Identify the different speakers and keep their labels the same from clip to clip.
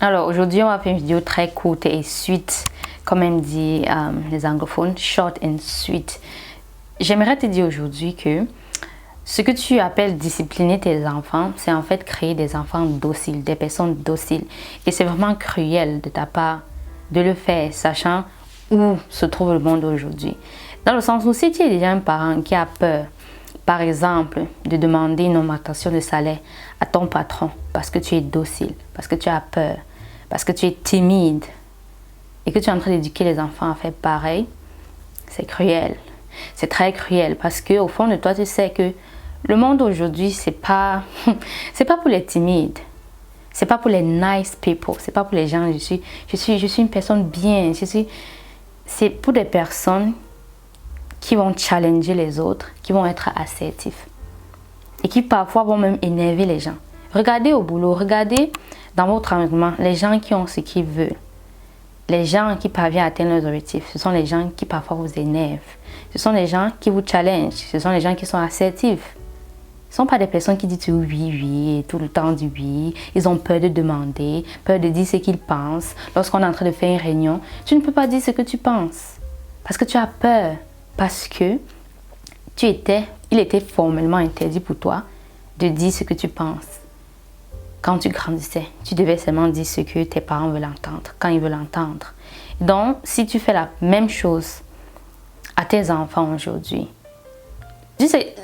Speaker 1: Alors aujourd'hui, on va faire une vidéo très courte et sweet, comme aiment dit les anglophones, short and sweet. J'aimerais te dire aujourd'hui que ce que tu appelles discipliner tes enfants, c'est en fait créer des enfants dociles, des personnes dociles. Et c'est vraiment cruel de ta part de le faire, sachant où se trouve le monde aujourd'hui. Dans le sens où si tu es déjà un parent qui a peur, par exemple, de demander une augmentation de salaire à ton patron parce que tu es docile, parce que tu as peur, parce que tu es timide et que tu es en train d'éduquer les enfants à faire pareil, c'est cruel. C'est très cruel parce que au fond de toi, tu sais que le monde aujourd'hui, c'est pas pour les timides. C'est pas pour les nice people, c'est pas pour les gens, je suis une personne bien, c'est pour des personnes qui vont challenger les autres, qui vont être assertifs et qui parfois vont même énerver les gens. Regardez au boulot, regardez dans votre environnement les gens qui ont ce qu'ils veulent, les gens qui parviennent à atteindre leurs objectifs. Ce sont les gens qui parfois vous énervent, ce sont les gens qui vous challengent, ce sont les gens qui sont assertifs. Ce ne sont pas des personnes qui disent oui, oui, et tout le temps du oui. Ils ont peur de demander, peur de dire ce qu'ils pensent. Lorsqu'on est en train de faire une réunion, tu ne peux pas dire ce que tu penses parce que tu as peur. Parce que il était formellement interdit pour toi de dire ce que tu penses. Quand tu grandissais, tu devais seulement dire ce que tes parents veulent entendre, quand ils veulent entendre. Donc, si tu fais la même chose à tes enfants aujourd'hui, tu sais,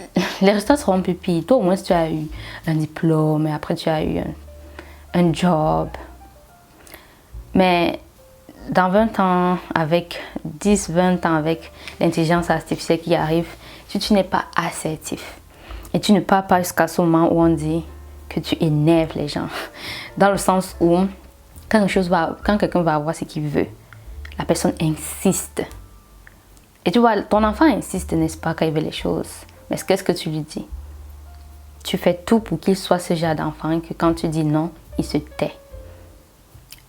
Speaker 1: les résultats seront plus pires. Toi, au moins, si tu as eu un diplôme et après tu as eu un job. Mais dans 20 ans, avec 10, 20 ans, avec l'intelligence artificielle qui arrive, si tu n'es pas assertif et tu ne pars pas jusqu'à ce moment où on dit que tu énerves les gens, dans le sens où quand quelqu'un va avoir ce qu'il veut, la personne insiste. Et tu vois, ton enfant insiste, n'est-ce pas, quand il veut les choses. Mais qu'est-ce que tu lui dis? Tu fais tout pour qu'il soit ce genre d'enfant que quand tu dis non, il se tait.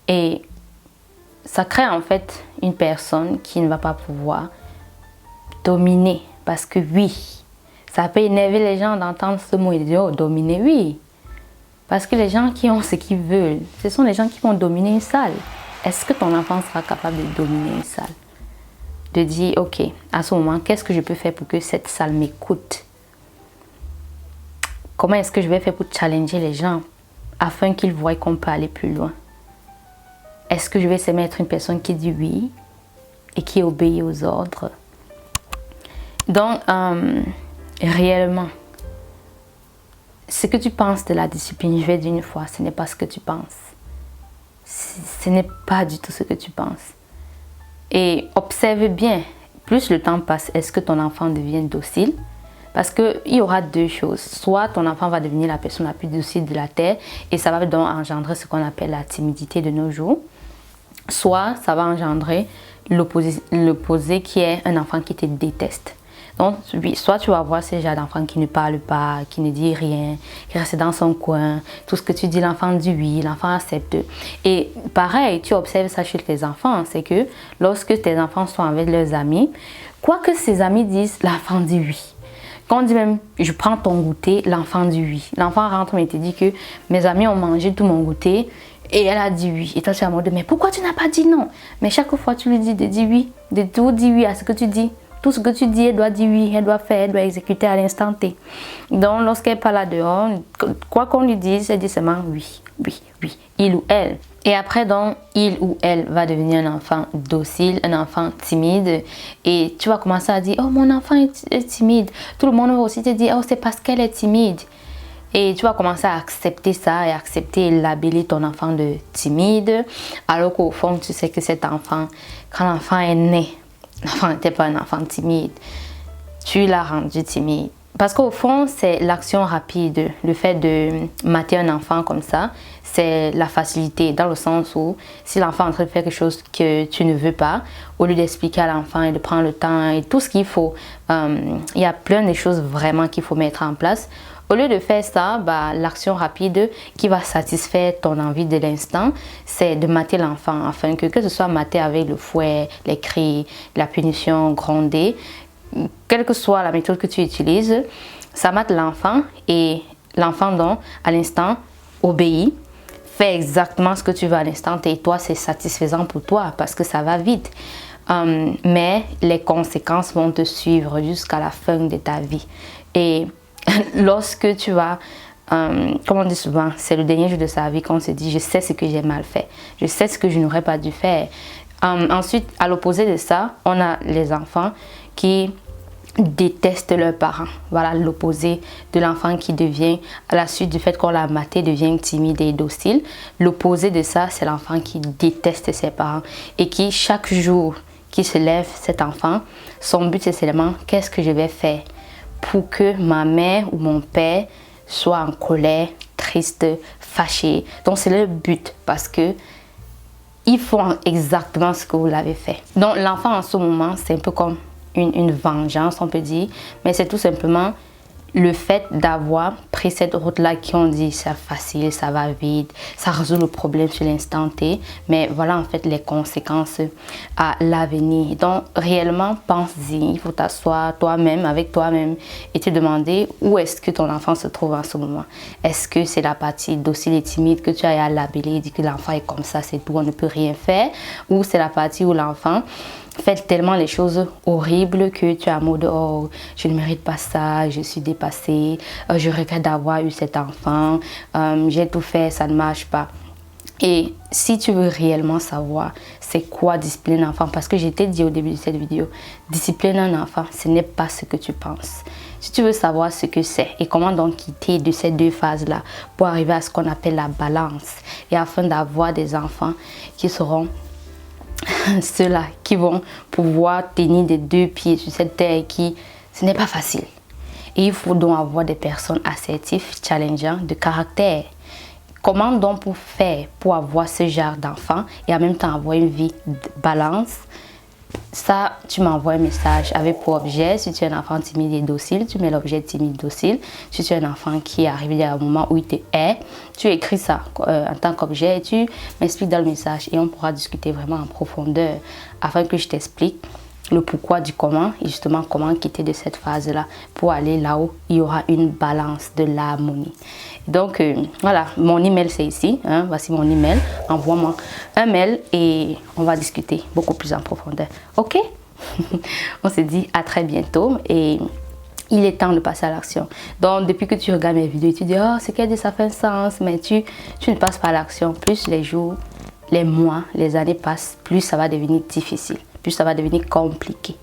Speaker 1: Et ça crée en fait une personne qui ne va pas pouvoir dominer. Parce que oui, ça peut énerver les gens d'entendre ce mot et de dire, oh, dominer, oui. Parce que les gens qui ont ce qu'ils veulent, ce sont les gens qui vont dominer une salle. Est-ce que ton enfant sera capable de dominer une salle? De dire, ok, à ce moment, qu'est-ce que je peux faire pour que cette salle m'écoute? Comment est-ce que je vais faire pour challenger les gens afin qu'ils voient qu'on peut aller plus loin? Est-ce que je vais seulement être une personne qui dit oui et qui obéit aux ordres? Donc, réellement, ce que tu penses de la discipline, je vais dire une fois, ce n'est pas ce que tu penses. Ce n'est pas du tout ce que tu penses. Et observe bien, plus le temps passe, est-ce que ton enfant devient docile? Parce qu'il y aura deux choses. Soit ton enfant va devenir la personne la plus docile de la terre et ça va donc engendrer ce qu'on appelle la timidité de nos jours. Soit ça va engendrer l'opposé qui est un enfant qui te déteste. Donc, oui, soit tu vas avoir ce genre d'enfant qui ne parle pas, qui ne dit rien, qui reste dans son coin. Tout ce que tu dis, l'enfant dit oui, l'enfant accepte. Et pareil, tu observes ça chez tes enfants, c'est que lorsque tes enfants sont avec leurs amis, quoi que ces amis disent, l'enfant dit oui. Quand on dit même, je prends ton goûter, l'enfant dit oui. L'enfant rentre et te dit que mes amis ont mangé tout mon goûter et elle a dit oui. Et toi, tu es en mode, mais pourquoi tu n'as pas dit non? Mais chaque fois, tu lui dis de dire oui, de tout dire oui à ce que tu dis. Tout ce que tu dis, elle doit dire oui, elle doit faire, elle doit exécuter à l'instant T. Donc, lorsqu'elle parle là dehors, quoi qu'on lui dise, elle dit seulement oui, oui, oui, il ou elle. Et après, donc, il ou elle va devenir un enfant docile, un enfant timide. Et tu vas commencer à dire, oh, mon enfant est timide. Tout le monde va aussi te dire, oh, c'est parce qu'elle est timide. Et tu vas commencer à accepter ça et accepter et labeller ton enfant de timide. Alors qu'au fond, tu sais que cet enfant, quand l'enfant est né, l'enfant n'était pas un enfant timide. Tu l'as rendu timide. Parce qu'au fond, c'est l'action rapide. Le fait de mater un enfant comme ça, c'est la facilité. Dans le sens où, si l'enfant est en train de faire quelque chose que tu ne veux pas, au lieu d'expliquer à l'enfant et de prendre le temps et tout ce qu'il faut, il y a plein de choses vraiment qu'il faut mettre en place. Au lieu de faire ça, l'action rapide qui va satisfaire ton envie de l'instant, c'est de mater l'enfant, afin que ce soit maté avec le fouet, les cris, la punition, gronder, quelle que soit la méthode que tu utilises, ça mate l'enfant et l'enfant donc à l'instant obéit, fais exactement ce que tu veux à l'instant T et toi, c'est satisfaisant pour toi parce que ça va vite. Mais les conséquences vont te suivre jusqu'à la fin de ta vie. Et lorsque tu vas, comme on dit souvent, c'est le dernier jour de sa vie qu'on se dit, je sais ce que j'ai mal fait, je sais ce que je n'aurais pas dû faire. Ensuite, à l'opposé de ça, on a les enfants qui détestent leurs parents. Voilà l'opposé de l'enfant qui devient, à la suite du fait qu'on l'a maté, devient timide et docile. L'opposé de ça, c'est l'enfant qui déteste ses parents et qui, chaque jour qui se lève, cet enfant, son but c'est seulement qu'est-ce que je vais faire pour que ma mère ou mon père soit en colère, triste, fâché. Donc c'est le but parce que ils font exactement ce que vous l'avez fait. Donc l'enfant en ce moment, c'est un peu comme une vengeance, on peut dire, mais c'est tout simplement le fait d'avoir pris cette route-là qui on dit c'est facile, ça va vite, ça résout le problème sur l'instant T, mais voilà en fait les conséquences à l'avenir. Donc réellement, pense-y, il faut t'asseoir toi-même, avec toi-même et te demander où est-ce que ton enfant se trouve en ce moment. Est-ce que c'est la partie docile et timide que tu as à labeller et dire que l'enfant est comme ça, c'est tout, on ne peut rien faire, ou c'est la partie où l'enfant fait tellement les choses horribles que tu es en mode oh je ne mérite pas ça, je suis dépassée, je regrette d'avoir eu cet enfant, j'ai tout fait, ça ne marche pas. Et si tu veux réellement savoir c'est quoi discipliner un enfant, parce que j'ai été dit au début de cette vidéo, discipliner un enfant, ce n'est pas ce que tu penses. Si tu veux savoir ce que c'est et comment donc quitter de ces deux phases-là pour arriver à ce qu'on appelle la balance et afin d'avoir des enfants qui seront ceux-là qui vont pouvoir tenir des deux pieds sur cette terre qui, ce n'est pas facile. Et il faut donc avoir des personnes assertives, challengeantes, de caractère. Comment donc pour faire pour avoir ce genre d'enfant et en même temps avoir une vie de balance? Ça, tu m'envoies un message avec pour objet, si tu es un enfant timide et docile, tu mets l'objet timide docile. Si tu es un enfant qui est arrivé à un moment où il te hait, tu écris ça en tant qu'objet et tu m'expliques dans le message et on pourra discuter vraiment en profondeur afin que je t'explique le pourquoi du comment et justement comment quitter de cette phase-là pour aller là où il y aura une balance de l'harmonie. Donc voilà, mon email c'est ici, hein, voici mon email, envoie-moi un mail et on va discuter beaucoup plus en profondeur. Ok? On se dit à très bientôt et il est temps de passer à l'action. Donc depuis que tu regardes mes vidéos, tu dis oh ce qu'elle dit ça fait sens, mais tu ne passes pas à l'action. Plus les jours, les mois, les années passent, plus ça va devenir difficile, plus ça va devenir compliqué.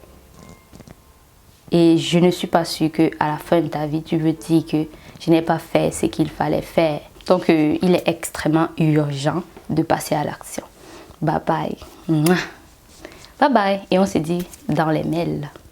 Speaker 1: Et je ne suis pas sûre qu'à la fin de ta vie, tu veux dire que je n'ai pas fait ce qu'il fallait faire. Donc, il est extrêmement urgent de passer à l'action. Bye bye. Bye bye. Et on se dit dans les mails.